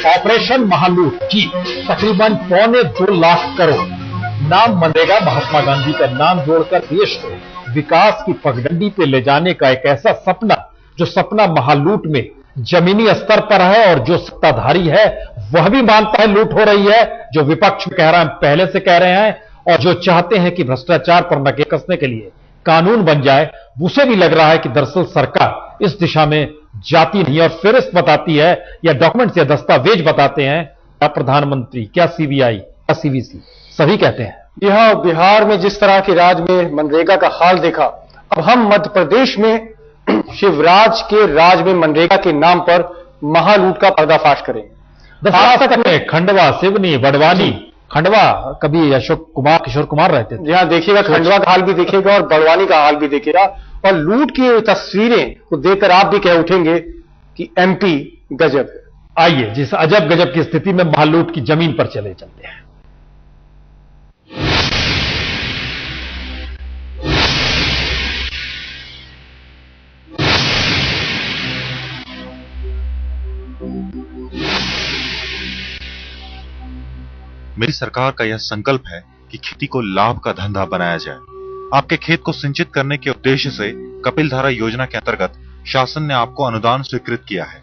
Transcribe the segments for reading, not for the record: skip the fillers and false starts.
Operation महालूट की तकरीबन 2.25 करोड़। नाम मनरेगा, महात्मा गांधी का नाम जोड़कर देश को विकास की पगडंडी पे ले जाने का एक ऐसा सपना, जो सपना महालूट में जमीनी स्तर पर है और जो सत्ताधारी है वह भी मानता है लूट हो रही है, जो विपक्ष कह रहा है पहले से कह रहे हैं, और जो चाहते हैं कि भ्रष्टाचार पर नकेल कसने के लिए कानून बन जाए, उसे भी लग रहा है कि दरअसल सरकार इस दिशा में जाती नहीं और फेरिस्त बताती है या डॉक्यूमेंट्स या दस्तावेज बताते हैं। क्या प्रधानमंत्री, क्या सीबीआई, क्या सीवीसी, सभी कहते हैं। यह बिहार में जिस तरह के राज में मनरेगा का हाल देखा, अब हम मध्य प्रदेश में शिवराज के राज में मनरेगा के नाम पर महालूट का पर्दाफाश करें। खंडवा, सिवनी, बड़वानी, खंडवा कभी अशोक कुमार, किशोर कुमार रहते थे। यहाँ देखिएगा, खंडवा का हाल भी देखिएगा और बड़वानी का हाल भी देखिएगा, और लूट की तस्वीरें को देखकर आप भी कह उठेंगे कि एमपी गजब है। आइए जिस अजब गजब की स्थिति में महालूट की जमीन पर चलते हैं। मेरी सरकार का यह संकल्प है कि खेती को लाभ का धंधा बनाया जाए। आपके खेत को सिंचित करने के उद्देश्य से कपिल धारा योजना के अंतर्गत शासन ने आपको अनुदान स्वीकृत किया है।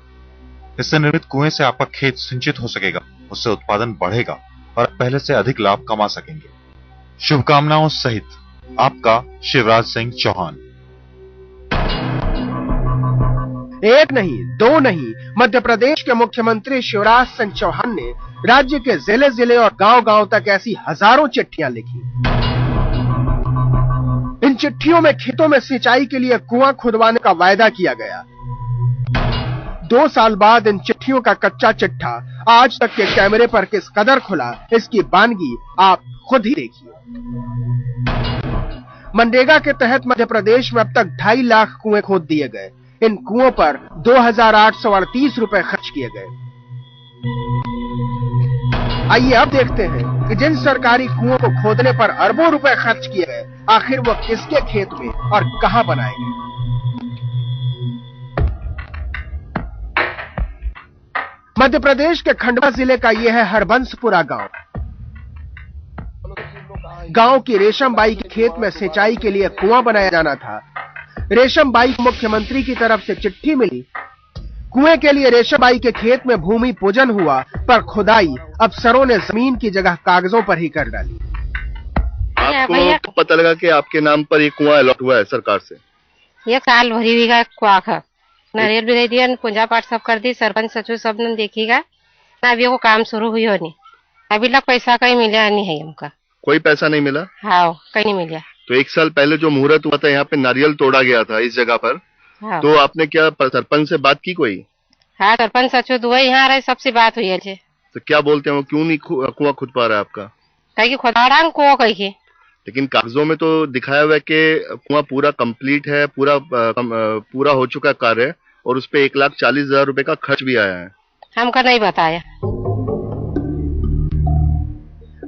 इससे निर्मित कुएं से आपका खेत सिंचित हो सकेगा, उससे उत्पादन बढ़ेगा और पहले से अधिक लाभ कमा सकेंगे। शुभकामनाओं सहित आपका शिवराज सिंह चौहान। एक नहीं, दो नहीं, मध्य प्रदेश के मुख्यमंत्री शिवराज सिंह चौहान ने राज्य के जिले जिले और गांव गांव तक ऐसी हजारों चिट्ठियां लिखी। इन चिट्ठियों में खेतों में सिंचाई के लिए कुआं खुदवाने का वायदा किया गया। 2 साल बाद इन चिट्ठियों का कच्चा चिट्ठा आज तक के कैमरे पर किस कदर खुला, इसकी बानगी आप खुद ही देखिए। मनरेगा के तहत मध्य प्रदेश में अब तक 2.5 लाख कुएं खोद दिए गए। इन कुओं पर 2,838 रुपए खर्च किए गए। आइए अब देखते हैं कि जिन सरकारी कुओं को खोदने पर अरबों रुपए खर्च किए गए, आखिर वो किसके खेत में और कहां बनाए गए। मध्य प्रदेश के खंडवा जिले का यह है हरबंसपुरा गांव। गांव की रेशमबाई के खेत में सिंचाई के लिए कुआं बनाया जाना था। रेशमबाई को मुख्यमंत्री की तरफ से चिट्ठी मिली। कुएं के लिए रेशमबाई के खेत में भूमि पूजन हुआ, पर खुदाई अफसरों ने जमीन की जगह कागजों पर ही कर डाली। आपको पता लगा कि आपके नाम पर ये कुआं अलॉट हुआ है सरकार से? 1 साल भरी हुई का कुआं है। नारियल भी दे दिया, पूजा पाठ सब कर दी, सरपंच सचिव सब ने देखिएगा ना। अभी वो काम शुरू हुई हो नहीं, अभी तक पैसा कहीं मिला नहीं है हमका। कोई पैसा नहीं मिला? हाँ, कहीं नहीं मिला। तो 1 साल पहले जो मुहूर्त हुआ था, यहाँ पे नारियल तोड़ा गया था इस जगह पर। हाँ। तो आपने क्या सरपंच से बात की कोई? हाँ, सरपंच सचिव दुआ यहाँ रहे, सबसे बात हुई है। तो क्या बोलते हैं वो, क्यों नहीं कुआं खुद पा रहा है आपका? कहीं खुदा रहा कुआं कहीं। लेकिन कागजों में तो दिखाया हुआ है कि कुआं पूरा कंप्लीट है, पूरा हो चुका कार्य, और उस पे 1,40,000 रुपए का खर्च भी आया है। हमका नहीं बताया।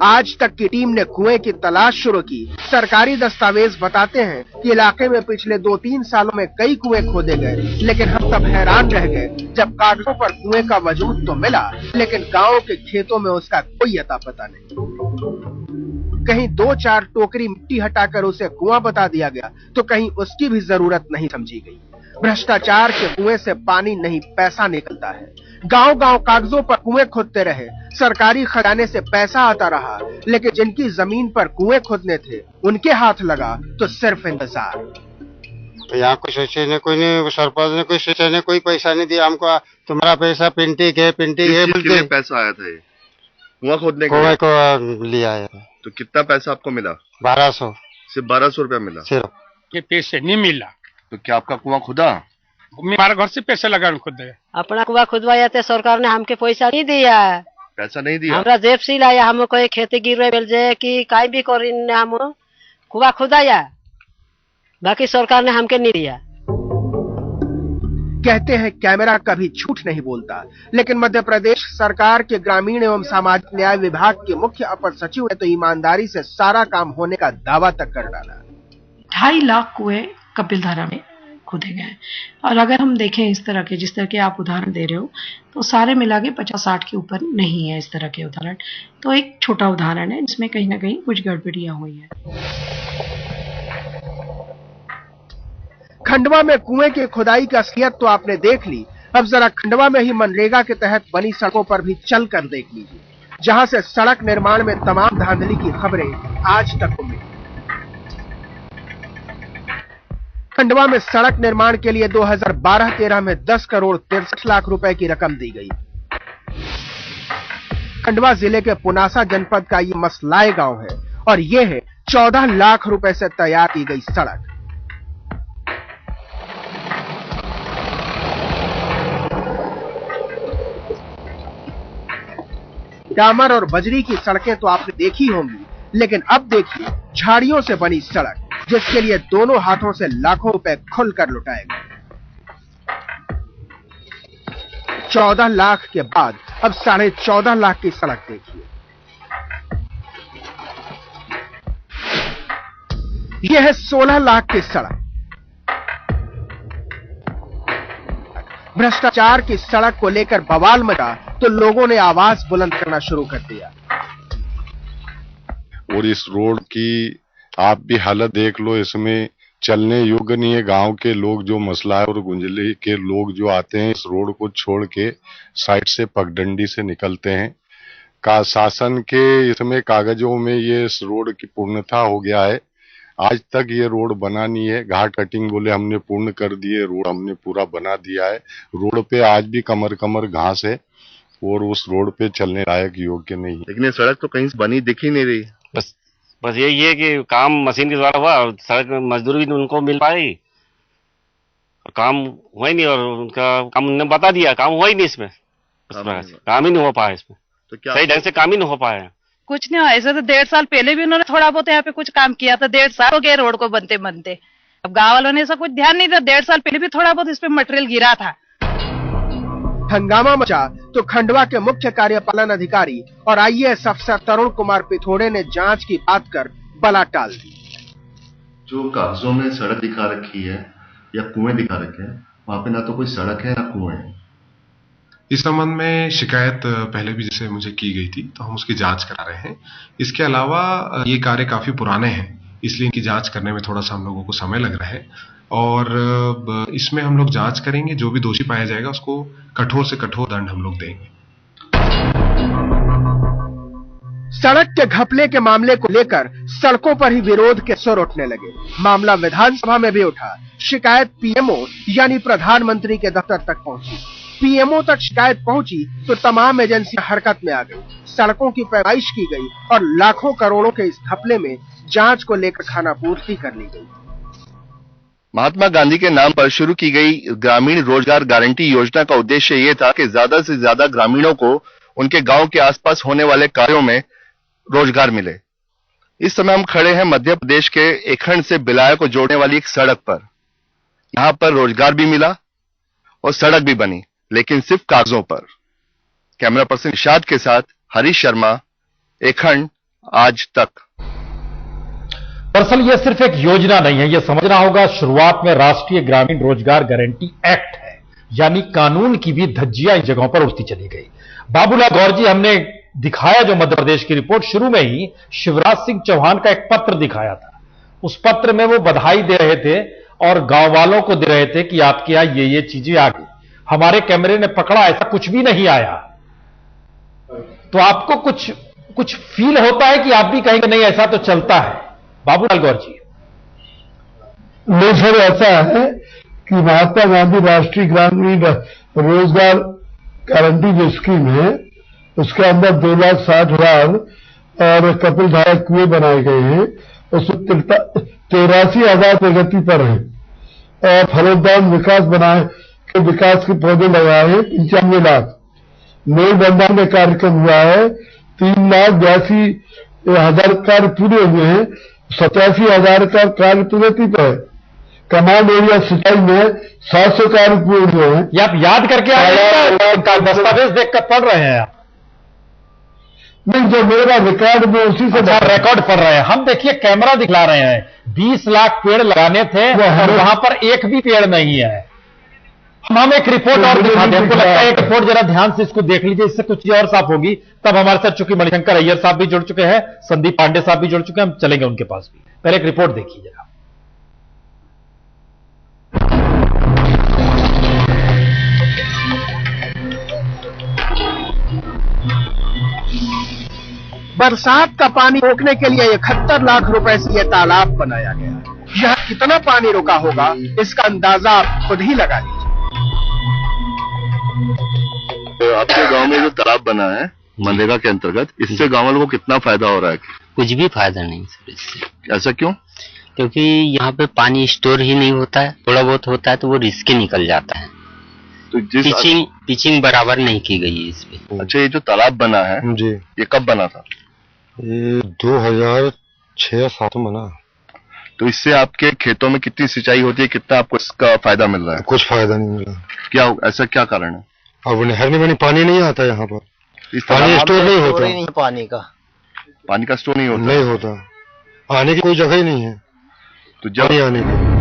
आज तक की टीम ने कुएं की तलाश शुरू की। सरकारी दस्तावेज बताते हैं कि इलाके में पिछले 2-3 सालों में कई कुएं खोदे गए, लेकिन हम सब हैरान रह गए जब कागजों पर कुएं का वजूद तो मिला, लेकिन गांव के खेतों में उसका कोई अता पता नहीं। कहीं 2-4 टोकरी मिट्टी हटाकर उसे कुआं बता दिया गया, तो कहीं उसकी भी जरूरत नहीं समझी गई। भ्रष्टाचार के कुएं से पानी नहीं, पैसा निकलता है। गांव गांव कागजों पर कुएं खोदते रहे, सरकारी खजाने से पैसा आता रहा, लेकिन जिनकी जमीन पर कुएं खोदने थे उनके हाथ लगा तो सिर्फ इंतजार। तो यहाँ कुछ सोचे कोई नहीं, सरपंच ने कोई सोचा नहीं, कोई पैसा नहीं दिया हमको। तुम्हारा पैसा पिंटिक है बोलते। पैसा आया था ये कुआं खोदने कुएं को लिया है। तो कितना पैसा आपको मिला? 1200। सिर्फ 1200 रुपया मिला? सिर्फ ये पैसे नहीं मिला। तो क्या आपका कुआं खुदा? हमारे घर से पैसे लगा खुद अपना कुआं खुदवाया थे, सरकार ने हमके पैसा नहीं दिया। पैसा नहीं दिया? हमरा जेब से लाया, हमको खेती गिरवे मिल जाए कि काई भी करी, हम कुआं खुदाया, बाकी सरकार ने हमके नहीं दिया। कहते हैं कैमरा कभी झूठ नहीं बोलता, लेकिन मध्य प्रदेश सरकार के ग्रामीण एवं सामाजिक न्याय विभाग के मुख्य अपर सचिव ने तो ईमानदारी से सारा काम होने का दावा तक कर डाला। 2.5 लाख कुएं कपिल धारा में खोदे गए हैं। और अगर हम देखें इस तरह के, जिस तरह के आप उदाहरण दे रहे हो, तो सारे मिला के 50-60 के ऊपर नहीं है इस तरह के उदाहरण। तो एक छोटा उदाहरण है जिसमें कहीं ना कहीं कुछ गड़बड़ियां हुई हैं। खंडवा में कुएं की खुदाई की असलियत तो आपने देख ली, अब जरा खंडवा में ही मनरेगा के तहत बनी सड़कों पर भी चल कर देख लीजिए, जहां से सड़क निर्माण में तमाम धांधली की खबरें आज तक मिली। खंडवा में सड़क निर्माण के लिए 2012-13 में 10 करोड़ 63 लाख रुपए की रकम दी गई। खंडवा जिले के पुनासा जनपद का ये मसलाए गांव है और ये है 14 लाख रुपए से तैयार की गई सड़क। डामर और बजरी की सड़कें तो आपने देखी होंगी, लेकिन अब देखिए झाड़ियों से बनी सड़क, जिसके लिए दोनों हाथों से लाखों रुपए खुलकर लुटाए गए। 14 लाख के बाद अब 14.5 लाख की सड़क देखिए। यह है 16 लाख की सड़क। भ्रष्टाचार की सड़क को लेकर बवाल मचा तो लोगों ने आवाज बुलंद करना शुरू कर दिया। और इस रोड की आप भी हालत देख लो, इसमें चलने योग्य नहीं है। गांव के लोग जो मसला है और गुंजली के लोग जो आते हैं इस रोड को छोड़ के साइड से पगडंडी से निकलते हैं। का शासन के इसमें कागजों में ये इस रोड की पूर्णता हो गया है, आज तक ये रोड बना नहीं है। घाट कटिंग बोले हमने पूर्ण कर दिए, रोड हमने पूरा बना दिया है। रोड पे आज भी कमर कमर घास है और उस रोड पे चलने लायक योग्य नहीं है। लेकिन ये सड़क तो कहीं बनी दिख ही नहीं रही। बस यही है कि काम मशीन के द्वारा हुआ और सड़क में मजदूरी भी उनको मिल पाई, काम हुआ ही नहीं और उनका काम उन्होंने बता दिया, काम हुआ ही नहीं इसमें, काम ही नहीं हो पाया इसमें, तो क्या सही ढंग से काम ही नहीं हो पाया। कुछ नहीं हुआ। ऐसे तो 1.5 साल पहले भी उन्होंने थोड़ा बहुत यहाँ पे कुछ काम किया था, 1.5 साल हो गए रोड को बनते बनते। अब गाँव वालों ने ऐसा कुछ ध्यान नहीं दिया, 1.5 साल पहले भी थोड़ा बहुत इस पे मटेरियल गिरा था। हंगामा मचा तो खंडवा के मुख्य कार्यपालन अधिकारी और आईएएस अफसर तरुण कुमार पिथोड़े ने जांच की बात कर बला टाल दी। जो कागजों में सड़क दिखा रखी है या कुएं दिखा रखे हैं, वहां पे ना तो कोई सड़क है ना कुएं है। इस संबंध में शिकायत पहले भी जैसे मुझे की गई थी, तो हम उसकी जांच करा रहे हैं। इसके अलावा ये कार्य काफी पुराने हैं, इसलिए इनकी जांच करने में थोड़ा सा हम लोगों को समय लग रहा है और इसमें हम लोग जांच करेंगे। जो भी दोषी पाया जाएगा उसको कठोर से कठोर दंड हम लोग देंगे। सड़क के घपले के मामले को लेकर सड़कों पर ही विरोध के सुर उठने लगे। मामला विधानसभा में भी उठा। शिकायत पीएमओ यानी प्रधानमंत्री के दफ्तर तक पहुंची। पीएमओ तक शिकायत पहुंची तो तमाम एजेंसियां हरकत में आ गई। सड़कों की पैमाइश की गई और लाखों करोड़ों के इस घपले में जांच को लेकर खानापूर्ति कर ली गई। महात्मा गांधी के नाम पर शुरू की गई ग्रामीण रोजगार गारंटी योजना का उद्देश्य ये था कि ज्यादा से ज्यादा ग्रामीणों को उनके गांव के आसपास होने वाले कार्यों में रोजगार मिले। इस समय हम खड़े हैं मध्य प्रदेश के एखंड से बिलाया को जोड़ने वाली एक सड़क पर। यहां पर रोजगार भी मिला और सड़क भी बनी, लेकिन सिर्फ कागजों पर। कैमरा पर्सन इरशाद के साथ हरीश शर्मा, एखंड आज तक। दरअसल यह सिर्फ एक योजना नहीं है, यह समझना होगा शुरुआत में राष्ट्रीय ग्रामीण रोजगार गारंटी एक्ट है, यानी कानून की भी धज्जियां इन जगहों पर उड़ती चली गई। बाबूलाल गौर जी, हमने दिखाया जो मध्य प्रदेश की रिपोर्ट, शुरू में ही शिवराज सिंह चौहान का एक पत्र दिखाया था। उस पत्र में वो बधाई दे रहे थे और गांव वालों को दे रहे थे कि आपके यहां ये चीजें आ गई। हमारे कैमरे ने पकड़ा, ऐसा कुछ भी नहीं आया। तो आपको कुछ फील होता है कि आप भी कहेंगे नहीं ऐसा तो चलता है? बाबूलाल गौर जी। नहीं सर, ऐसा है कि महात्मा गांधी राष्ट्रीय ग्रामीण रोजगार गारंटी जो स्कीम है उसके अंदर 2,60,000 और कपिल धारा कुएं बनाए गए हैं। उसमें 83,000 प्रगति पर है और फलोद्यान विकास बनाए के विकास के पौधे लगाए हैं 95 लाख। नई बंधा में कार्यक्रम हुआ है, 3,82,000 कार्य पूरे हुए हैं, 87,000 का कार्य प्रगति पर है। कमांड एरिया सिंचाई में 700 कार्य पूरे हुए हैं। ये आप याद करके आए, दस्तावेज देखकर पढ़ रहे हैं आप? नहीं, जो मेरा रिकॉर्ड में उसी से रिकॉर्ड पढ़ रहे हैं हम। देखिए कैमरा दिखला रहे हैं, 20 लाख पेड़ लगाने थे और वहां पर एक भी पेड़ नहीं है। हम एक रिपोर्ट और दिखा दें, हमको लगता है एक रिपोर्ट जरा ध्यान से इसको देख लीजिए, इससे कुछ चीज और साफ होगी। तब हमारे साथ चूंकि मणिशंकर अय्यर साहब भी जुड़ चुके हैं, संदीप पांडे साहब भी जुड़ चुके हैं, हम चलेंगे उनके पास भी। पहले एक रिपोर्ट देखिए जरा। बरसात का पानी रोकने के लिए 71 लाख रुपए से यह तालाब बनाया गया। यह कितना पानी रोका होगा इसका अंदाजा आप खुद ही लगा लीजिए। तो आपके गांव में जो तालाब बना है मनरेगा के अंतर्गत, इससे गांव वालों को कितना फायदा हो रहा है? कुछ भी फायदा नहीं सर इससे। ऐसा क्यों? क्योंकि यहाँ पे पानी स्टोर ही नहीं होता है, थोड़ा बहुत होता है तो वो रिस्क निकल जाता है। तो पिचिंग बराबर नहीं की गई है इस पे। अच्छा, ये जो तालाब बना है जी, ये कब बना था? ये 2006-07 में बना। तो इससे आपके खेतों में कितनी सिंचाई होती है, कितना आपको इसका फायदा मिल रहा है? कुछ फायदा नहीं मिला। क्या ऐसा क्या कारण है? अब नहर में पानी नहीं आता यहाँ पर, पानी स्टोर नहीं होता। पानी का स्टोर नहीं होता? नहीं होता, आने की कोई जगह ही नहीं है। तो जब आने की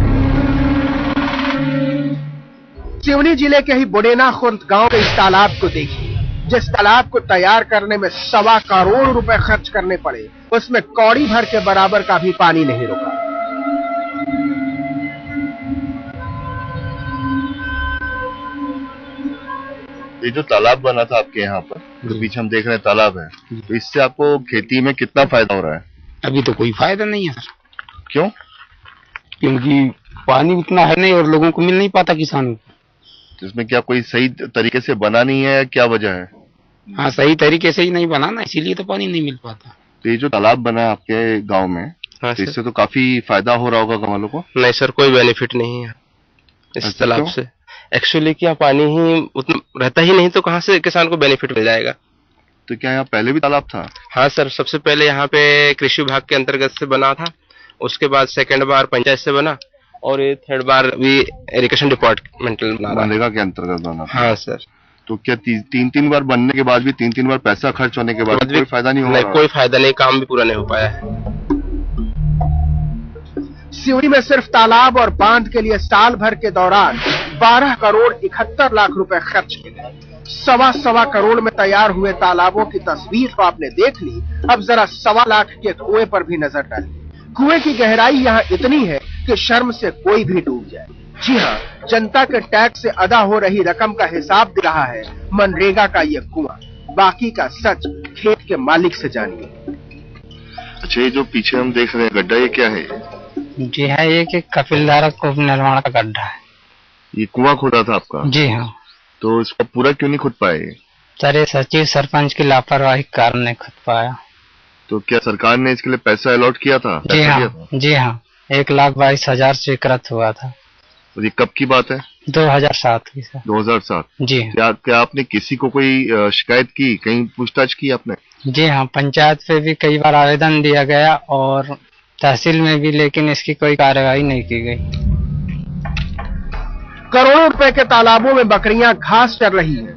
सिवनी जिले के ही बुडेना खुर्द गांव के इस तालाब को देखिए, जिस तालाब को तैयार करने में 1.25 करोड़ रुपए खर्च करने पड़े, उसमें कौड़ी भर के बराबर का भी पानी नहीं रुका। ये जो तालाब बना था आपके यहाँ पर, जो पीछे हम देख रहे हैं तालाब है, तो इससे आपको खेती में कितना फायदा हो रहा है? अभी तो कोई फायदा नहीं है सर। क्यों? क्योंकि पानी उतना है नहीं और लोगों को मिल नहीं पाता किसानों को। इसमें क्या कोई सही तरीके से बना नहीं है, क्या वजह है? हाँ, सही तरीके से ही नहीं बना ना, इसीलिए तो पानी नहीं मिल पाता। तो ये जो तालाब बना है आपके गांव में, हाँ, तो इससे तो काफी फायदा हो रहा होगा गाँव वालों को? नहीं सर, कोई बेनिफिट नहीं है इस तालाब से। एक्चुअली क्या पानी ही उतना रहता ही नहीं, तो कहाँ से किसान को बेनिफिट मिल जाएगा? तो क्या यहाँ पहले भी तालाब था? हाँ सर, सबसे पहले यहाँ पे कृषि विभाग के अंतर्गत से बना था, उसके बाद सेकंड बार पंचायत से बना और ये थर्ड बार भी इरिगेशन डिपार्टमेंटल मनरेगा के अंतर्गत बना। हाँ सर। तो क्या तीन बार बनने के बाद भी, 3 बार पैसा खर्च होने के बाद कोई फायदा नहीं हुआ? कोई फायदा नहीं, काम भी पूरा नहीं हो पाया है। सिवनी में सिर्फ तालाब और बांध के लिए साल भर के दौरान 12 करोड़ 71 लाख रुपए खर्च किए गए। 1.25 करोड़ में तैयार हुए तालाबों की तस्वीर तो आपने देख ली, अब जरा 1.25 लाख के कुएं पर भी नजर डालिए। कुएं की गहराई यहाँ इतनी है कि शर्म से कोई भी डूब जाए। जी हाँ, जनता के टैक्स से अदा हो रही रकम का हिसाब दे रहा है मनरेगा का ये कुआं। बाकी का सच खेत के मालिक से जानिए। अच्छा, ये जो पीछे हम देख रहे हैं गड्ढा, ये क्या है? जी है, ये कि कपिलधारा कूप निर्माण का गड्ढा है। ये कुआं खोदा था आपका? जी हाँ। तो इसको पूरा क्यों नहीं खुद पाए? सर, सचिव सरपंच की लापरवाही के कारण नहीं खुद पाया। तो क्या सरकार ने इसके लिए पैसा अलॉट किया था? जी हाँ, जी हाँ, 1,22,000 स्वीकृत हुआ था। तो ये कब की बात है? 2007 की सर। 2007? जी। क्या आपने किसी को कोई शिकायत की, कहीं पूछताछ की आपने? जी हाँ, पंचायत पे भी कई बार आवेदन दिया गया और तहसील में भी, लेकिन इसकी कोई कार्रवाई नहीं की गई। करोड़ों रुपए के तालाबों में बकरियां घास चर रही हैं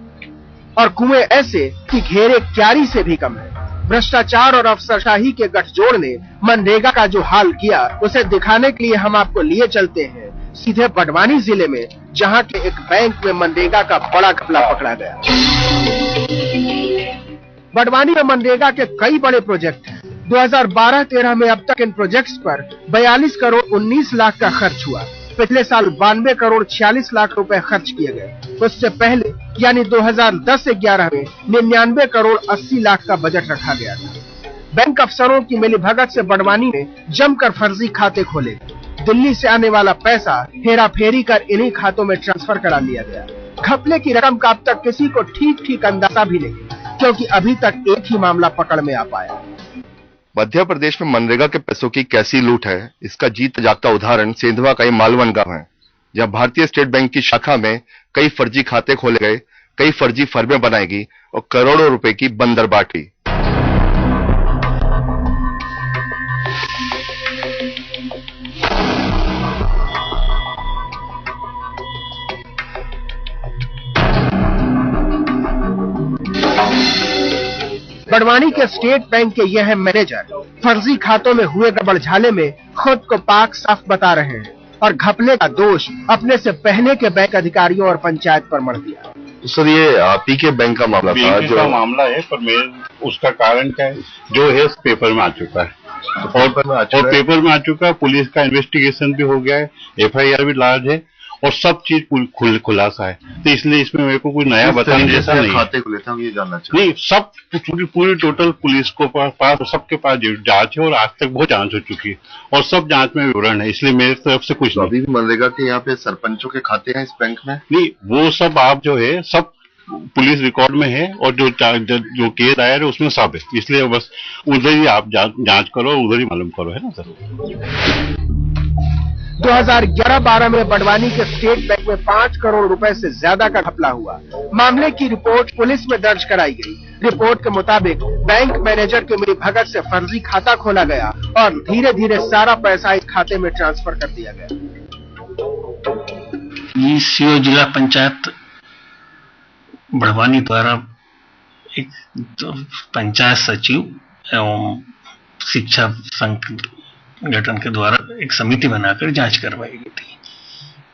और कुएं ऐसे कि घेरे क्यारी से भी कम है। भ्रष्टाचार और अफसरशाही के गठजोड़ ने मनरेगा का जो हाल किया, उसे दिखाने के लिए हम आपको लिए चलते हैं सीधे बड़वानी जिले में, जहां के एक बैंक में मनरेगा का बड़ा घपला पकड़ा गया। बड़वानी में मनरेगा के कई बड़े प्रोजेक्ट हैं। 2012-13 में अब तक इन प्रोजेक्ट्स पर 42 करोड़ 19 लाख का खर्च हुआ। पिछले साल 92 करोड़ 46 लाख रुपए खर्च किए गए। उससे पहले यानी 2010-11 में 99 करोड़ 80 लाख का बजट रखा गया था। बैंक अफसरों की मिलीभगत से बड़वानी में जमकर फर्जी खाते खोले। दिल्ली से आने वाला पैसा हेरा फेरी कर इन्हीं खातों में ट्रांसफर करा लिया गया। घपले की रकम का अब तक किसी को ठीक अंदाजा भी नहीं, क्योंकि अभी तक एक ही मामला पकड़ में आ पाया। मध्य प्रदेश में मनरेगा के पैसों की कैसी लूट है, इसका जीत जागता उदाहरण सेंधवा का ये मालवन गांव है, जहां भारतीय स्टेट बैंक की शाखा में कई फर्जी खाते खोले गए, कई फर्जी फर्में बनाई गई और करोड़ों रुपए की बंदर बांटी। बड़वानी के स्टेट बैंक के यह मैनेजर फर्जी खातों में हुए गड़बड़झाले में खुद को पाक साफ बता रहे हैं और घपले का दोष अपने से पहले के बैंक अधिकारियों और पंचायत पर मढ़ दिया। सर, ये आप ही के बैंक का मामला था? जो मामला है, पर मेरे उसका कारण क्या है, जो है पेपर में आ चुका है और पेपर में आ चुका है। पुलिस का इन्वेस्टिगेशन भी हो गया है, FIR भी लार्ज है और सब चीज खुलासा है। तो इसलिए इसमें मेरे को कोई नया बताने जैसा नहीं। खाते खुले थे, ये जानना चाहिए। नहीं, सब पूरी टोटल पुलिस को पास सबके पास जांच है और आज तक बहुत जांच हो चुकी है और सब जांच में विवरण है। इसलिए मेरे तरफ से कुछ अभी भी मनरेगा के यहाँ पे सरपंचों के खाते हैं इस बैंक में? नहीं, वो सब आप जो है सब पुलिस रिकॉर्ड में है और जो केस दायर है उसमें सब है। इसलिए बस उधर ही आप जांच करो, उधर ही मालूम करो, है ना सर। 2011-12 में बड़वानी के स्टेट बैंक में 5 करोड़ रुपए से ज्यादा का घपला हुआ। मामले की रिपोर्ट पुलिस में दर्ज कराई गई। रिपोर्ट के मुताबिक बैंक मैनेजर के मिलीभगत से फर्जी खाता खोला गया और धीरे धीरे सारा पैसा इस खाते में ट्रांसफर कर दिया गया। सीओ जिला पंचायत बड़वानी द्वारा एक पंचायत सचिव एवं शिक्षा संगठन के द्वारा एक समिति बनाकर जांच करवाई गई थी।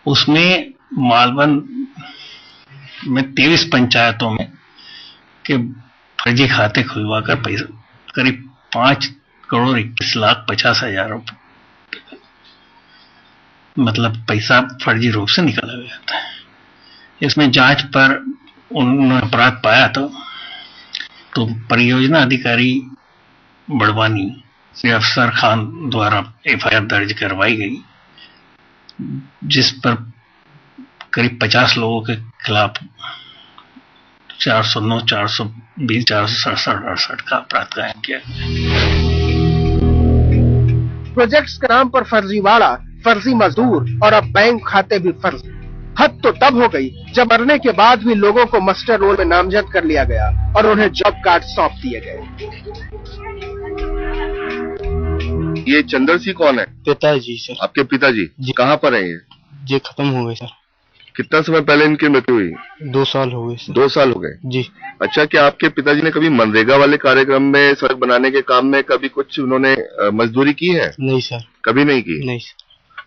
उसमें मालवन में 23 पंचायतों में के फर्जी खाते खुलवाकर पैसा करीब 5 करोड़ 21 लाख 50 हजार रुपये मतलब पैसा फर्जी रूप से निकाला गया था। इसमें जांच पर उन्होंने अपराध पाया तो परियोजना अधिकारी बड़वानी श्री अफसर खान द्वारा FIR दर्ज करवाई गई, जिस पर करीब 50 लोगों के खिलाफ 409, 420, 467 का अपराध कायम किया गया। प्रोजेक्ट्स के नाम पर फर्जीवाड़ा, फर्जी मजदूर और अब बैंक खाते भी फर्जी। हद तो तब हो गई जब मरने के बाद भी लोगों को मस्टर रोल में नामजद कर लिया गया और उन्हें जॉब कार्ड सौंप दिए गए। ये चंदर सिंह कौन है? पिताजी सर। आपके पिताजी कहाँ पर है ये खत्म हो गए सर। कितना समय पहले इनकी मृत्यु हुई? 2 साल हो गए सर। 2 साल हो गए जी। अच्छा, क्या आपके पिताजी ने कभी मनरेगा वाले कार्यक्रम में, सड़क बनाने के काम में कभी कुछ उन्होंने मजदूरी की है? नहीं सर। कभी नहीं की? नहीं सर।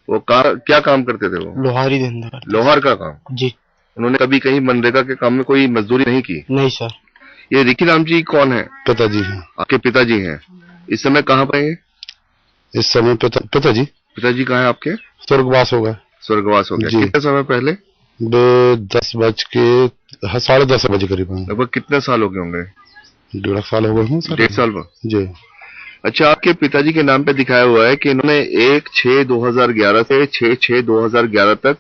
वो क्या काम करते थे? वो लोहारी धंधा। लोहार का काम? जी। उन्होंने कभी कहीं मनरेगा के काम में कोई मजदूरी नहीं की? नहीं सर। ये रिकी राम जी कौन है? पिताजी हैं। आपके पिताजी हैं। इस समय कहाँ पर है? इस समय पिताजी कहाँ है आपके? स्वर्गवास हो गए। स्वर्गवास हो गया। कितने समय पहले? 10:30 बजे करीब। लगभग कितने साल हो गए होंगे? 1.5 साल हो गए हैं सर। 1.5 साल जी। अच्छा, आपके पिताजी के नाम पे दिखाया हुआ है कि इन्होंने 1/6/2011 से 6/6/2011 तक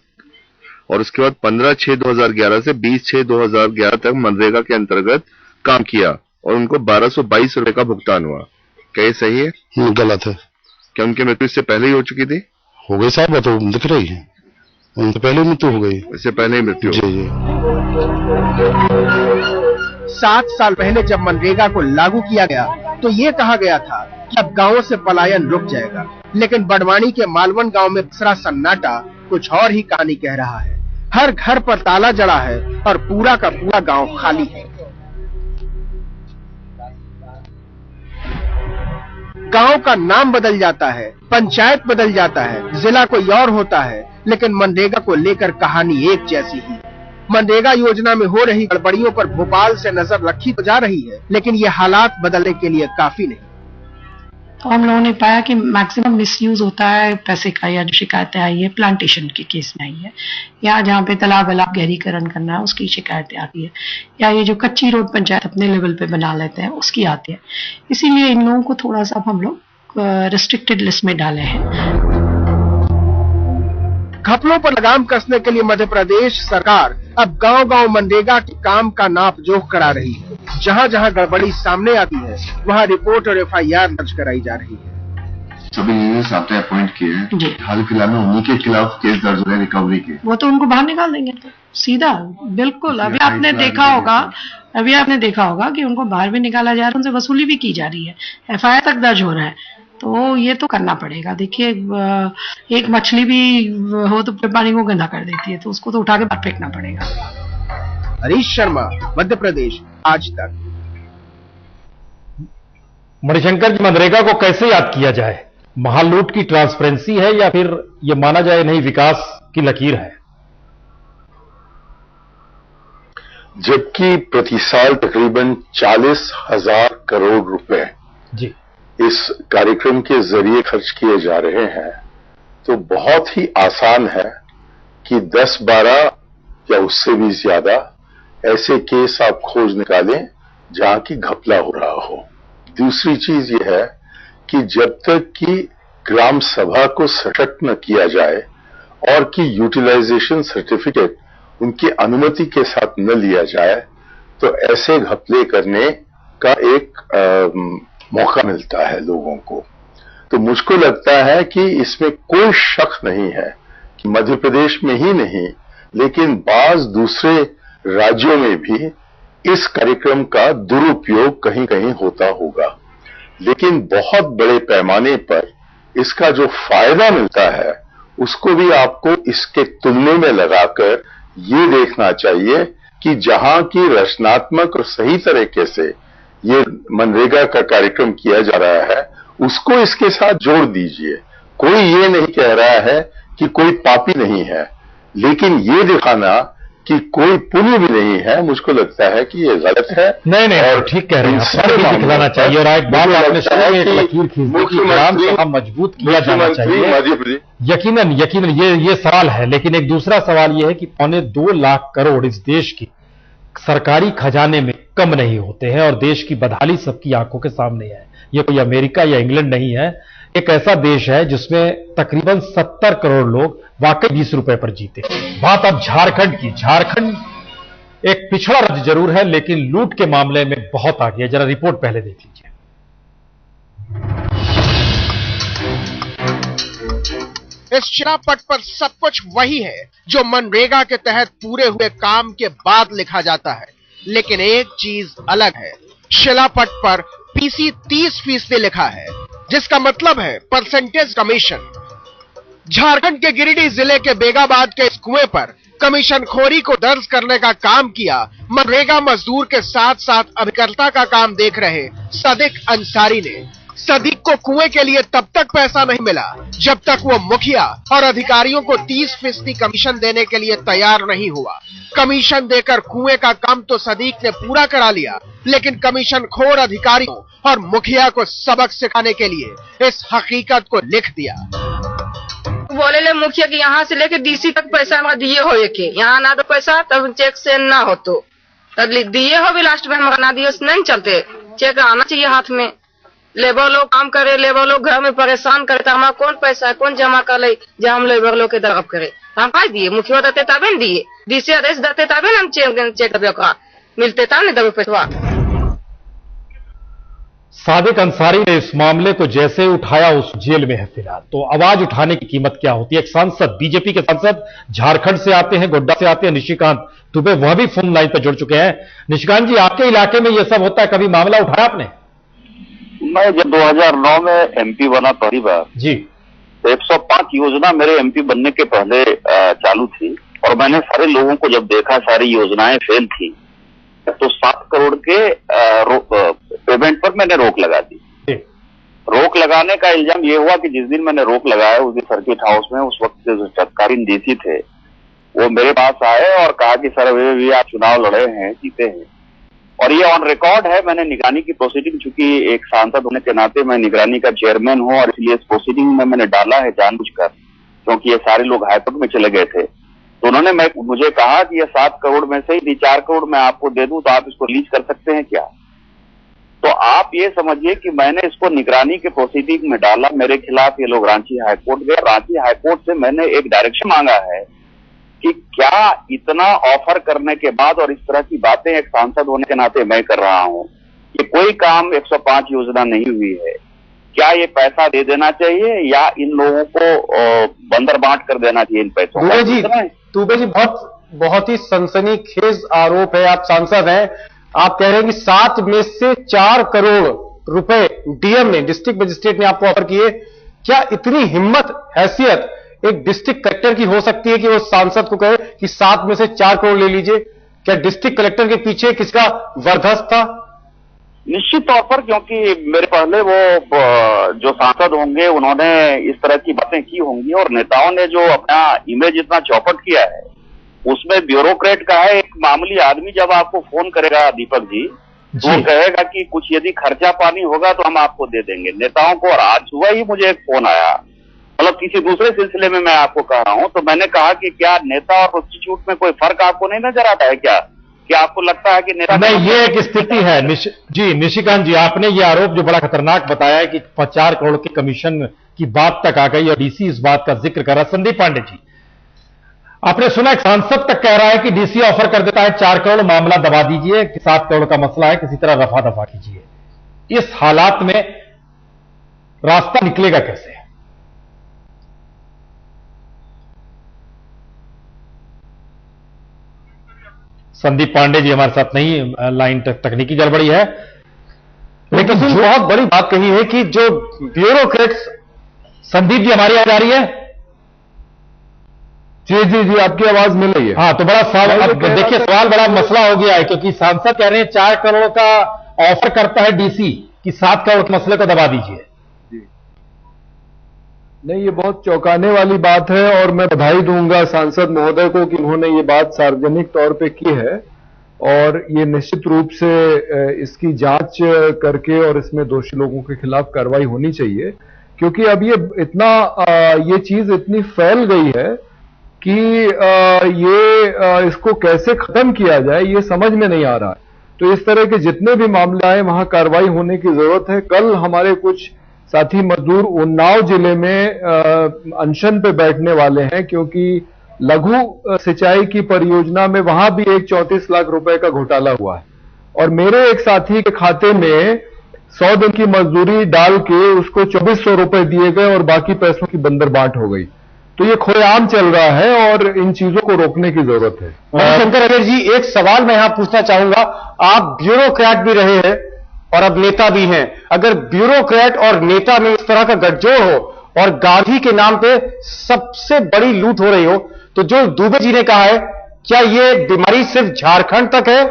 और उसके बाद 15/6/2011 से 20/6/2011 तक मनरेगा के अंतर्गत काम किया और उनको 1222 रुपए का भुगतान हुआ। क्या ये सही है? गलत है। क्या उनकी मृत्यु इससे पहले ही हो चुकी थी? हो गई साहब, तो दिख रही है। उनसे पहले मृत्यु हो गई। इससे पहले ही मृत्यु? जी जी। 7 साल पहले जब मनरेगा को लागू किया गया तो ये कहा गया था कि अब गांवों से पलायन रुक जाएगा, लेकिन बड़वानी के मालवन गांव में पसरा सन्नाटा कुछ और ही कहानी कह रहा है। हर घर पर ताला जड़ा है और पूरा का पूरा गांव खाली है। गांव का नाम बदल जाता है, पंचायत बदल जाता है, जिला कोई और होता है, लेकिन मनरेगा को लेकर कहानी एक जैसी ही। मनरेगा योजना में हो रही गड़बड़ियों पर भोपाल से नजर रखी तो जा रही है, लेकिन ये हालात बदलने के लिए काफी नहीं। तो हम लोगों ने पाया कि मैक्सिमम मिसयूज होता है पैसे का, या जो शिकायतें आई है प्लांटेशन के केस में आई है, या जहाँ पे तालाब गहरीकरण करना है उसकी शिकायतें आती है, या ये जो कच्ची रोड पंचायत अपने लेवल पे बना लेते हैं उसकी आती है। इसीलिए इन लोगों को थोड़ा सा हम लोग रिस्ट्रिक्टेड लिस्ट में डाले हैं। घपलों पर लगाम कसने के लिए मध्य प्रदेश सरकार अब गांव-गांव मनरेगा के काम का नाप जोख करा रही है। जहां-जहां गड़बड़ी सामने आती है वहां रिपोर्ट और FIR दर्ज कराई जा रही है। सभी यूनियंस आपने अपॉइंट किए हैं, हाल फिलहाल में उन्हीं के खिलाफ केस दर्ज हो रहे रिकवरी के। वो तो उनको बाहर निकाल देंगे तो सीधा, बिल्कुल। अभी आपने देखा होगा कि उनको बाहर भी निकाला जा रहा है, उनसे वसूली भी की जा रही है, FIR तक दर्ज हो रहा है। तो ये तो करना पड़ेगा। देखिए, एक मछली भी हो तो पानी को गंदा कर देती है, तो उसको तो उठा के बाहर फेंकना पड़ेगा। हरीश शर्मा, मध्य प्रदेश, आज तक। मणिशंकर जी, मनरेगा को कैसे याद किया जाए? महालूट की ट्रांसपेरेंसी है या फिर यह माना जाए नहीं विकास की लकीर है? जबकि प्रति साल तकरीबन 40,000 करोड़ रुपए जी इस कार्यक्रम के जरिए खर्च किए जा रहे हैं, तो बहुत ही आसान है कि 10-12 या उससे भी ज्यादा ऐसे केस आप खोज निकालें जहां की घपला हो रहा हो। दूसरी चीज यह है कि जब तक कि ग्राम सभा को सशक्त न किया जाए और कि यूटिलाइजेशन सर्टिफिकेट उनकी अनुमति के साथ न लिया जाए, तो ऐसे घपले करने का एक मौका मिलता है लोगों को। तो मुझको लगता है कि इसमें कोई शक नहीं है कि मध्य प्रदेश में ही नहीं लेकिन बाज दूसरे राज्यों में भी इस कार्यक्रम का दुरुपयोग कहीं कहीं होता होगा, लेकिन बहुत बड़े पैमाने पर इसका जो फायदा मिलता है उसको भी आपको इसके तुलने में लगाकर ये देखना चाहिए कि जहां की रचनात्मक और सही तरीके से ये मनरेगा का कार्यक्रम किया जा रहा है उसको इसके साथ जोड़ दीजिए। कोई ये नहीं कह रहा है कि कोई पापी नहीं है, लेकिन ये दिखाना कि कोई पुण्य भी नहीं है, मुझको लगता है कि ये गलत है। नहीं और ठीक कह रहे हैं, आपको दिखलाना चाहिए। और एक बात आपने सुनी, एक लकीर खींची कि ग्राम सभा मजबूत किया जाना चाहिए। यकीनन ये सवाल है, लेकिन एक दूसरा सवाल ये है कि 2.25 लाख करोड़ इस देश की सरकारी खजाने में कम नहीं होते हैं और देश की बदहाली सबकी आंखों के सामने है। ये कोई अमेरिका या इंग्लैंड नहीं है, एक ऐसा देश है जिसमें तकरीबन 70 करोड़ लोग वाकई 20 रुपए पर जीते। बात अब झारखंड की। झारखंड एक पिछड़ा राज्य जरूर है, लेकिन लूट के मामले में बहुत आगे है। जरा रिपोर्ट पहले देख लीजिए। इस शिलापट पर सब कुछ वही है जो मनरेगा के तहत पूरे हुए काम के बाद लिखा जाता है, लेकिन एक चीज अलग है। शिलापट पर पीसी 30% लिखा है, जिसका मतलब है परसेंटेज कमीशन। झारखंड के गिरिडीह जिले के बेगाबाद के इस कुएं पर कमीशन खोरी को दर्ज करने का काम किया मनरेगा मजदूर के साथ साथ अभिकर्ता का काम देख रहे सदिक अंसारी ने। सदीक को कुएं के लिए तब तक पैसा नहीं मिला जब तक वो मुखिया और अधिकारियों को 30% कमीशन देने के लिए तैयार नहीं हुआ। कमीशन देकर कुएं का काम तो सदीक ने पूरा करा लिया, लेकिन कमीशन खोर अधिकारियों और मुखिया को सबक सिखाने के लिए इस हकीकत को लिख दिया। बोले ले मुखिया कि यहाँ से लेके डीसी तक पैसा हमारा दिए हो, यहाँ ना दो पैसा तब चेक से ना हो, तो तब दिए हो भी लास्ट में हमारा ना दिए नहीं चलते, चेक आना चाहिए हाथ में। लेबर लोग काम करे, लेबर लोग घर में परेशान करे, तो हमारा कौन पैसा कौन जमा कर ले जब हम लेबर लोग के तरफ करे। हम का दिए मुखिया देते तबे न दिए, डीसी आदेश देते तबे न हम चेक मिलते तब नहीं तब पैसा। सादिक अंसारी ने इस मामले को जैसे उठाया उस जेल में है फिलहाल। तो आवाज उठाने की कीमत क्या होती है? एक सांसद, बीजेपी के सांसद झारखंड से आते हैं, गोड्डा से आते हैं, निशिकांत दुबे, वह भी फोन लाइन पर जुड़ चुके हैं। निशिकांत जी, आपके इलाके में यह सब होता है, कभी मामला उठाया आपने? मैं जब 2009 में एमपी बना पहली बार जी, तो 105 योजना मेरे एमपी बनने के पहले चालू थी, और मैंने सारे लोगों को जब देखा सारी योजनाएं फेल थी, तो 7 करोड़ के पेमेंट पर मैंने रोक लगा दी। रोक लगाने का इल्जाम ये हुआ कि जिस दिन मैंने रोक लगाया उस दिन सर्किट हाउस में उस वक्त जो तत्कालीन डीसी थे वो मेरे पास आए और कहा कि सर अभी आप चुनाव लड़े हैं, जीते हैं, और ये ऑन रिकॉर्ड है। मैंने निगरानी की प्रोसीडिंग, चूंकि एक सांसद होने के नाते मैं निगरानी का चेयरमैन हूं, और इसलिए इस प्रोसीडिंग में मैंने डाला है जानबूझकर, क्योंकि ये सारे लोग हाईकोर्ट में चले गए थे। तो उन्होंने मुझे कहा कि ये 7 करोड़ में से ही 4 करोड़ मैं आपको दे दूं तो आप इसको लीज कर सकते हैं क्या? तो आप ये समझिए कि मैंने इसको निगरानी के प्रोसीडिंग में डाला, मेरे खिलाफ ये लोग रांची हाईकोर्ट गए। रांची हाईकोर्ट से मैंने एक डायरेक्शन मांगा है कि क्या इतना ऑफर करने के बाद और इस तरह की बातें एक सांसद होने के नाते मैं कर रहा हूं, ये कोई काम 105 योजना नहीं हुई है, क्या ये पैसा दे देना चाहिए या इन लोगों को बंदर बांट कर देना चाहिए इन पैसों? दुबे जी बहुत ही सनसनीखेज आरोप है। आप सांसद हैं, आप कह रहे हैं कि 7 में से 4 करोड़ रुपए डीएम ने, डिस्ट्रिक्ट मजिस्ट्रेट ने आपको ऑफर किए। क्या इतनी हिम्मत, हैसियत एक डिस्ट्रिक्ट कलेक्टर की हो सकती है कि वो सांसद को कहे कि 7 में से 4 करोड़ ले लीजिए? क्या डिस्ट्रिक्ट कलेक्टर के पीछे किसका वरदस्त था? निश्चित तौर पर, क्योंकि मेरे पहले वो जो सांसद होंगे उन्होंने इस तरह की बातें की होंगी और नेताओं ने जो अपना इमेज इतना चौपट किया है उसमें ब्यूरोक्रेट का है। एक मामूली आदमी जब आपको फोन करेगा दीपक जी, तो वो कहेगा कि कुछ यदि खर्चा पानी होगा तो हम आपको दे देंगे नेताओं को। और आज सुबह ही मुझे एक फोन आया, मतलब किसी दूसरे सिलसिले में मैं आपको कह रहा हूं, तो मैंने कहा कि क्या नेता और प्रोस्टिट्यूट में कोई फर्क आपको नहीं नजर आता है क्या आपको लगता है कि नेता नहीं? ये एक स्थिति है जी निशिकांत जी, आपने ये आरोप जो बड़ा खतरनाक बताया है कि 4 करोड़ के कमीशन की बात तक आ गई और डीसी इस बात का जिक्र कर रहा। संदीप पांडे जी, आपने सुना एक सांसद तक कह रहा है कि डीसी ऑफर कर देता है 4 करोड़, मामला दबा दीजिए, 7 करोड़ का मसला है, किसी तरह रफा दफा कीजिए। इस हालात में रास्ता निकलेगा कैसे? संदीप पांडे जी हमारे साथ नहीं, लाइन तकनीकी गड़बड़ी है। लेकिन जो बहुत बड़ी बात कही है कि जो ब्यूरोक्रेट्स, संदीप जी हमारी आवाज आ रही है? जी आपकी आवाज मिल रही है। हाँ, तो बड़ा सवाल, अब देखिए सवाल बड़ा मसला हो गया है, क्योंकि सांसद कह रहे हैं 4 करोड़ का ऑफर करता है डीसी कि 7 करोड़ के मसले को दबा दीजिए। नहीं, ये बहुत चौंकाने वाली बात है और मैं बधाई दूंगा सांसद महोदय को कि उन्होंने ये बात सार्वजनिक तौर पे की है और ये निश्चित रूप से इसकी जांच करके और इसमें दोषी लोगों के खिलाफ कार्रवाई होनी चाहिए, क्योंकि अब ये इतना ये चीज इतनी फैल गई है कि इसको कैसे खत्म किया जाए ये समझ में नहीं आ रहा है। तो इस तरह के जितने भी मामले आए वहां कार्रवाई होने की जरूरत है। कल हमारे कुछ साथी मजदूर उन्नाव जिले में अनशन पे बैठने वाले हैं, क्योंकि लघु सिंचाई की परियोजना में वहां भी एक 34 लाख रुपए का घोटाला हुआ है और मेरे एक साथी के खाते में 100 दिन की मजदूरी डाल के उसको 2400 रुपए दिए गए और बाकी पैसों की बंदरबांट हो गई। तो ये खुलेआम चल रहा है और इन चीजों को रोकने की जरूरत है। शंकर अय्यर जी, एक सवाल मैं यहां पूछना चाहूंगा। आप ब्यूरोक्रेट भी रहे हैं और अब नेता भी हैं। अगर ब्यूरोक्रेट और नेता में इस तरह का गठजोड़ हो और गांधी के नाम पे सबसे बड़ी लूट हो रही हो, तो जो दुबे जी ने कहा है, क्या ये बीमारी सिर्फ झारखंड तक है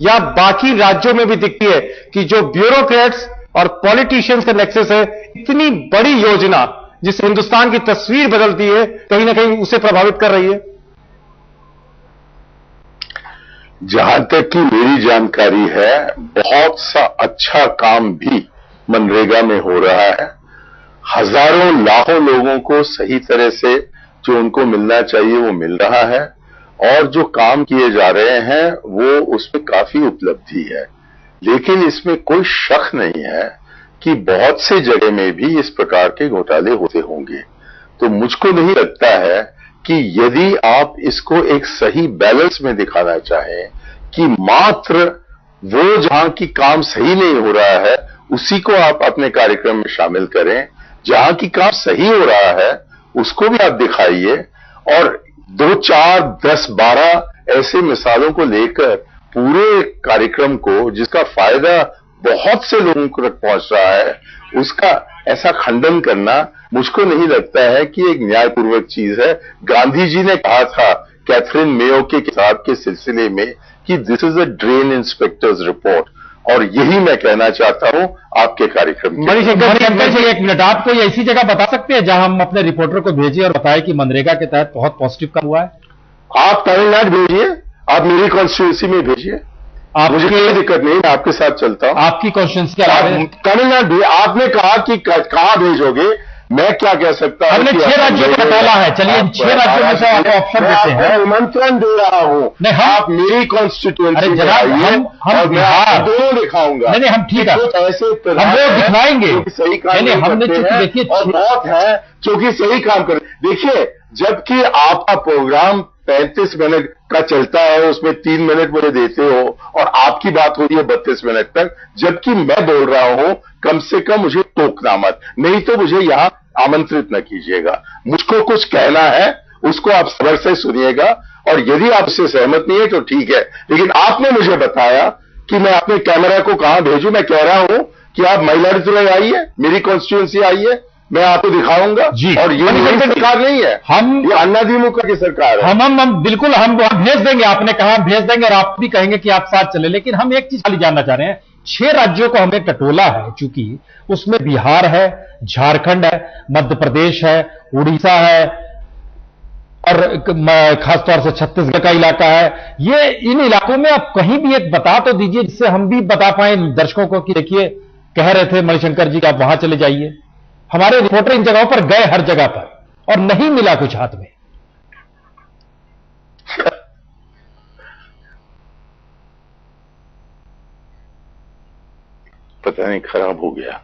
या बाकी राज्यों में भी दिखती है कि जो ब्यूरोक्रेट्स और पॉलिटिशियंस का नेक्सस है, इतनी बड़ी योजना जिससे हिंदुस्तान की तस्वीर बदलती है, कहीं ना कहीं उसे प्रभावित कर रही है? जहां तक की मेरी जानकारी है, बहुत सा अच्छा काम भी मनरेगा में हो रहा है। हजारों लाखों लोगों को सही तरह से जो उनको मिलना चाहिए वो मिल रहा है और जो काम किए जा रहे हैं वो उसमें काफी उपलब्धि है। लेकिन इसमें कोई शक नहीं है कि बहुत से जगह में भी इस प्रकार के घोटाले होते होंगे। तो मुझको नहीं लगता है कि यदि आप इसको एक सही बैलेंस में दिखाना चाहें कि मात्र वो जहां की काम सही नहीं हो रहा है उसी को आप अपने कार्यक्रम में शामिल करें, जहां की काम सही हो रहा है उसको भी आप दिखाइए और 2, 4, 10, 12 ऐसे मिसालों को लेकर पूरे कार्यक्रम को, जिसका फायदा बहुत से लोगों तक पहुंच रहा है, उसका ऐसा खंडन करना मुझको नहीं लगता है कि एक न्यायपूर्वक चीज है। गांधी जी ने कहा था कैथरीन मेयो के किताब के सिलसिले में कि this is a drain inspectors report, और यही मैं कहना चाहता हूं आपके कार्यक्रम में। मणिशंकर जी, एक मिनट, आप कोई ऐसी जगह बता सकते हैं जहां हम अपने रिपोर्टर को भेजिए और बताएं कि मनरेगा के तहत बहुत पॉजिटिव काम हुआ है? आप तमिलनाडु भेजिए, आप मेरी कॉन्स्टिट्यूंसी में भेजिए, मुझे कोई दिक्कत नहीं, मैं आपके साथ चलता हूं। आपकी कॉन्स्टिट्यूंसी क्या है? तमिलनाडु। आपने कहा कि कहां भेजोगे, मैं क्या कह सकता हूं? हमने 6 राज्यों को बताया है। चलिए 6 राज्यों में से आपको ऑप्शन देते हैं। मैं निमंत्रण दे रहा हूं, आप मेरी कॉन्स्टिट्यूंसी में आइए और मैं आपको दोनों दिखाऊंगा। नहीं, हम ठीक है, ऐसे हम वो दिखाएंगे। सही काम हमने देखिए और बहुत है जो कि सही काम कर। देखिए, जबकि आपका प्रोग्राम 35 मिनट का चलता है, उसमें 3 मिनट मुझे देते हो और आपकी बात हो रही है 32 मिनट तक, जबकि मैं बोल रहा हूं कम से कम मुझे टोकना मत, नहीं तो मुझे यहां आमंत्रित न कीजिएगा। मुझको कुछ कहना है, उसको आप सब्र से सुनिएगा और यदि आप इससे सहमत नहीं है तो ठीक है, लेकिन आपने मुझे बताया कि मैं अपने कैमरा को कहां भेजूं। मैं कह रहा हूं कि आप मइलादुथुराई आइए, मेरी कॉन्स्टिट्यूंसी आइए, मैं आपको दिखाऊंगा। और ये सरकार नहीं है, ये अन्ना द्रमुक की सरकार है। हम बिल्कुल हम भेज देंगे, आपने कहा हम भेज देंगे और आप भी कहेंगे कि आप साथ चले। लेकिन हम एक चीज खाली जानना चाह रहे हैं 6 राज्यों को हमें टटोला है, चूंकि उसमें बिहार है, झारखंड है, मध्य प्रदेश है, उड़ीसा है और खासतौर से छत्तीसगढ़ का इलाका है। ये इन इलाकों में आप कहीं भी एक बता तो दीजिए जिससे हम भी बता पाए दर्शकों को कि देखिए कह रहे थे मणिशंकर जी कि आप वहां चले जाइए। हमारे रिपोर्टर इन जगहों पर गए, हर जगह पर, और नहीं मिला कुछ हाथ में। पता नहीं खराब हो गया।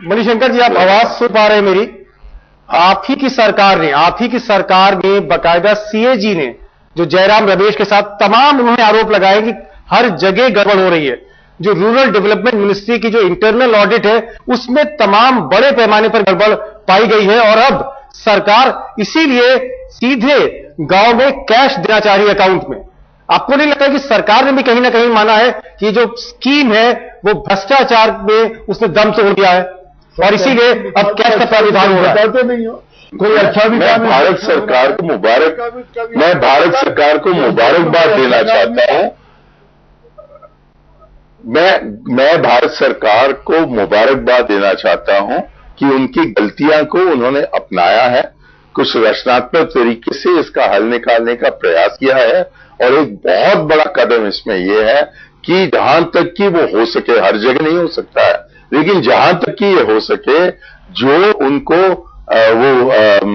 मणिशंकर जी, आप आवाज सुन पा रहे हैं मेरी? आप ही की सरकार ने बकायदा सीएजी ने जो जयराम रमेश के साथ तमाम उन्होंने आरोप लगाए कि हर जगह गड़बड़ हो रही है। जो रूरल डेवलपमेंट मिनिस्ट्री की जो इंटरनल ऑडिट है उसमें तमाम बड़े पैमाने पर गड़बड़ पाई गई है और अब सरकार इसीलिए सीधे गांव में कैश देना चाह रही है अकाउंट में। आपको नहीं लगता कि सरकार ने भी कहीं ना कहीं माना है कि जो स्कीम है वो भ्रष्टाचार में उसने दम तोड़ दिया है और इसीलिए अब कैश का प्रावधान हो रहा है? कोई अच्छा भी मैं भारत सरकार को मुबारकबाद देना चाहता हूं। मैं भारत सरकार को मुबारकबाद देना चाहता हूं कि उनकी गलतियां को उन्होंने अपनाया है, कुछ रचनात्मक तरीके से इसका हल निकालने का प्रयास किया है और एक बहुत बड़ा कदम इसमें यह है कि जहां तक कि वो हो सके, हर जगह नहीं हो सकता है, लेकिन जहां तक कि ये हो सके, जो उनको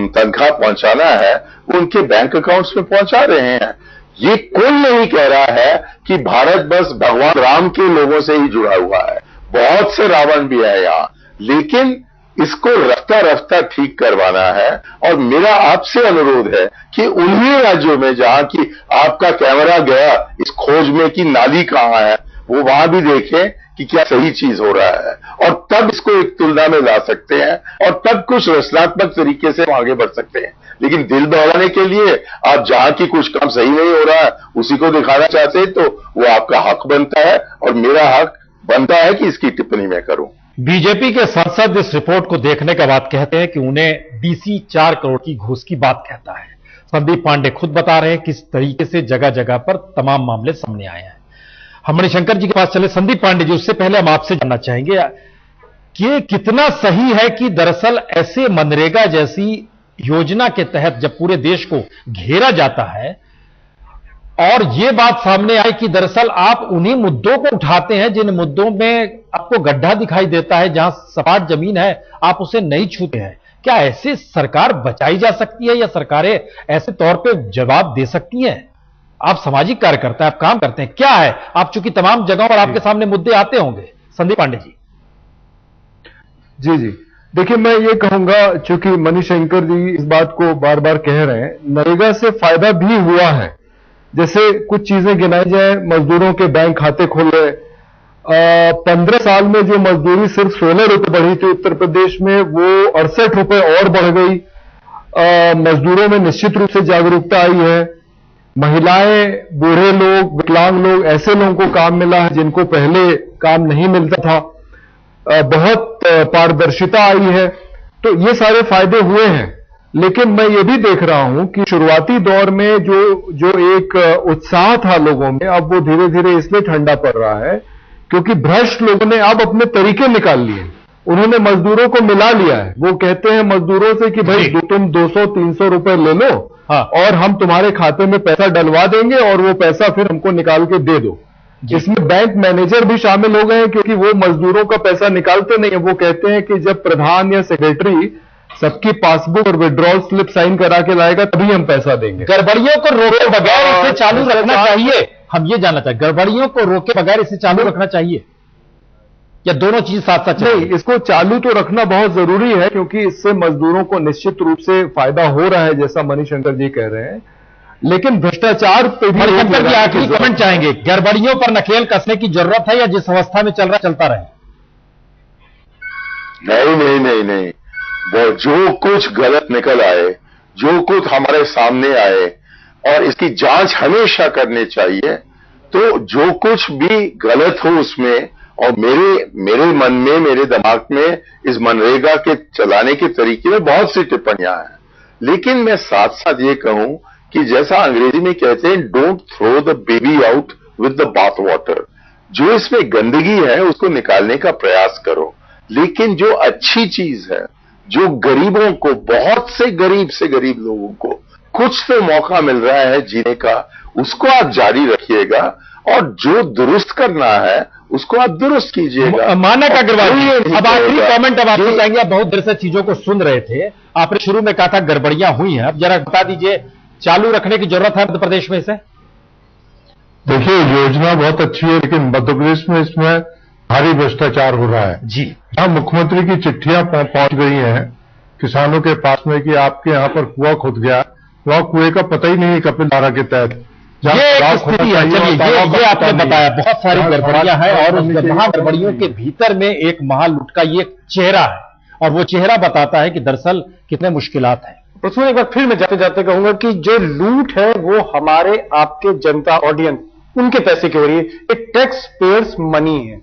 तनख्वाह पहुंचाना है उनके बैंक अकाउंट्स में पहुंचा रहे हैं। ये कोई नहीं कह रहा है कि भारत बस भगवान राम के लोगों से ही जुड़ा हुआ है, बहुत से रावण भी है यहां, लेकिन इसको रफ्ता रफ्ता ठीक करवाना है। और मेरा आपसे अनुरोध है कि उन्हीं राज्यों में जहां की आपका कैमरा गया इस खोज में कि नाली कहां है, वो वहां भी देखें कि क्या सही चीज हो रहा है और तब इसको एक तुलना में ला सकते हैं और तब कुछ रचनात्मक तरीके से आगे बढ़ सकते हैं। लेकिन दिल बहलाने के लिए आप जहां की कुछ काम सही नहीं हो रहा है उसी को दिखाना चाहते हैं तो वो आपका हक बनता है और मेरा हक बनता है कि इसकी टिप्पणी मैं करूं। बीजेपी के सांसद इस रिपोर्ट को देखने के बाद कहते हैं कि उन्हें डीसी 4 करोड़ की घूस की बात कहता है। संदीप पांडे खुद बता रहे हैं किस तरीके से जगह जगह पर तमाम मामले सामने आए हैं। हम मणिशंकर जी के पास चले। संदीप पांडे जी, उससे पहले हम आपसे जानना चाहेंगे कि कितना सही है कि दरअसल ऐसे मनरेगा जैसी योजना के तहत जब पूरे देश को घेरा जाता है और यह बात सामने आई कि दरअसल आप उन्हीं मुद्दों को उठाते हैं जिन मुद्दों में आपको गड्ढा दिखाई देता है, जहां सपाट जमीन है आप उसे नहीं छूते हैं, क्या ऐसे सरकार बचाई जा सकती है या सरकारें ऐसे तौर पे जवाब दे सकती हैं? आप सामाजिक कार्यकर्ता हैं, आप काम करते हैं, क्या है? आप चूंकि तमाम जगहों पर आपके सामने मुद्दे आते होंगे। संदीप पांडे जी। जी, देखिए मैं ये कहूंगा, चूंकि मणिशंकर जी इस बात को बार बार कह रहे हैं, नरेगा से फायदा भी हुआ है। जैसे कुछ चीजें गिनाई जाए, मजदूरों के बैंक खाते खोले, 15 साल में जो मजदूरी सिर्फ 16 रुपए बढ़ी थी उत्तर प्रदेश में, वो 68 रुपए और बढ़ गई। मजदूरों में निश्चित रूप से जागरूकता आई है। महिलाएं, बूढ़े लोग, विकलांग लोग, ऐसे लोगों को काम मिला है जिनको पहले काम नहीं मिलता था। बहुत पारदर्शिता आई है, तो ये सारे फायदे हुए हैं। लेकिन मैं ये भी देख रहा हूं कि शुरुआती दौर में जो एक उत्साह था लोगों में, अब वो धीरे धीरे इसलिए ठंडा पड़ रहा है क्योंकि भ्रष्ट लोगों ने अब अपने तरीके निकाल लिए। उन्होंने मजदूरों को मिला लिया है। वो कहते हैं मजदूरों से कि भाई तुम 200-300 रुपए ले लो और हम तुम्हारे खाते में पैसा डलवा देंगे और वो पैसा फिर हमको निकाल के दे दो। इसमें बैंक मैनेजर भी शामिल हो गए हैं क्योंकि वो मजदूरों का पैसा निकालते नहीं है। वो कहते हैं कि जब प्रधान या सेक्रेटरी सबकी पासबुक और विड्रॉल स्लिप साइन करा के लाएगा तभी हम पैसा देंगे। गड़बड़ियों को रोके बगैर इसे चालू रखना चाहिए। हम ये जानना चाहिए, गड़बड़ियों को रोके बगैर इसे चालू रखना चाहिए या दोनों चीज साथ साथ? नहीं, इसको चालू तो रखना बहुत जरूरी है क्योंकि इससे मजदूरों को निश्चित रूप से फायदा हो रहा है, जैसा मणिशंकर जी कह रहे हैं। लेकिन भ्रष्टाचार पे भी आखिरी कमेंट चाहेंगे, गड़बड़ियों पर नकेल कसने की जरूरत है या जिस अवस्था में चल रहा चलता रहे? नहीं, वो जो कुछ गलत निकल आए, जो कुछ हमारे सामने आए, और इसकी जांच हमेशा करनी चाहिए। तो जो कुछ भी गलत हो उसमें, और मेरे मन में, मेरे दिमाग में इस मनरेगा के चलाने के तरीके में बहुत सी टिप्पणियां हैं, लेकिन मैं साथ साथ ये कहूं कि जैसा अंग्रेजी में कहते हैं, don't throw the baby out with the bath water. जो इसमें गंदगी है उसको निकालने का प्रयास करो, लेकिन जो अच्छी चीज है, जो गरीबों को, बहुत से गरीब लोगों को कुछ तो मौका मिल रहा है जीने का, उसको आप जारी रखिएगा, और जो दुरुस्त करना है उसको आप दुरुस्त कीजिएगा। मानक अग्रवाल जी, अब आखिरी कमेंट अब आपको चाहेंगे। आप बहुत देर से चीजों को सुन रहे थे, आपने शुरू में कहा था गड़बड़ियां हुई हैं, अब जरा बता दीजिए, चालू रखने की जरूरत है मध्य प्रदेश में इसे? देखिए, योजना बहुत अच्छी है, लेकिन मध्य प्रदेश में इसमें भारी भ्रष्टाचार हो रहा है जी। यहाँ मुख्यमंत्री की चिट्ठियां पहुंच गई हैं किसानों के पास में कि आपके यहाँ पर कुआं खुद गया, वह कुएं का पता ही नहीं है कपिल धारा के तहत। ये एक स्थिति है। चलिए, ये आपने बताया, बहुत सारी गड़बड़ियां हैं, और उन गड़बड़ियों के भीतर में एक महालूट का ये चेहरा है, और वो चेहरा बताता है कि दरअसल कितने मुश्किलात हैं। प्रश्न एक बार फिर मैं जाते जाते कहूंगा कि जो लूट है वो हमारे आपके जनता ऑडियंस उनके पैसे की हो रही है, ये टैक्स पेयर्स मनी है।